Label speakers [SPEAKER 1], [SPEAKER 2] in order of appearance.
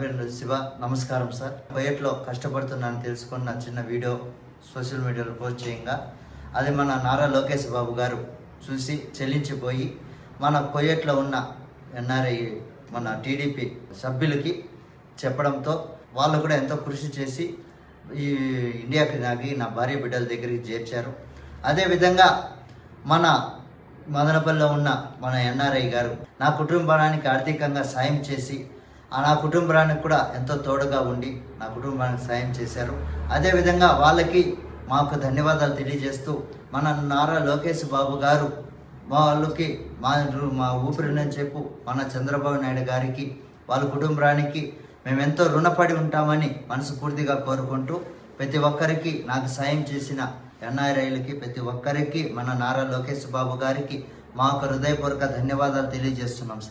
[SPEAKER 1] పేరు శివ. నమస్కారం సార్. కువైట్లో కష్టపడుతున్నాను తెలుసుకున్న చిన్న వీడియో సోషల్ మీడియాలో పోస్ట్ చేయంగా అది మన నారా లోకేష్ బాబు గారు చూసి చెల్లించిపోయి మన కువైట్లో ఉన్న ఎన్ఆర్ఐ మన టీడీపీ సభ్యులకి చెప్పడంతో వాళ్ళు కూడా ఎంతో కృషి చేసి ఈ ఇండియాకి నా భార్య బిడ్డల దగ్గరికి చేర్చారు. అదేవిధంగా మన మదనపల్లిలో ఉన్న మన ఎన్ఆర్ఐ గారు నా కుటుంబానికి ఆర్థికంగా సాయం చేసి నా కుటుంబానికి కూడా ఎంతో తోడుగా ఉండి నా కుటుంబానికి సాయం చేశారు. అదేవిధంగా వాళ్ళకి మాకు ధన్యవాదాలు తెలియజేస్తూ మన నారా లోకేష్ బాబు గారు వాళ్ళకి మా ఊపిరిని చెప్పు మన చంద్రబాబు నాయుడు గారికి వాళ్ళ కుటుంబానికి మేము ఎంతో రుణపడి ఉంటామని మనస్ఫూర్తిగా కోరుకుంటూ ప్రతి ఒక్కరికి నాకు సాయం చేసిన ఎన్ఆర్ఐలకి ప్రతి ఒక్కరికి మన నారా లోకేష్ బాబు గారికి మా హృదయపూర్వక ధన్యవాదాలు తెలియజేస్తున్నాం.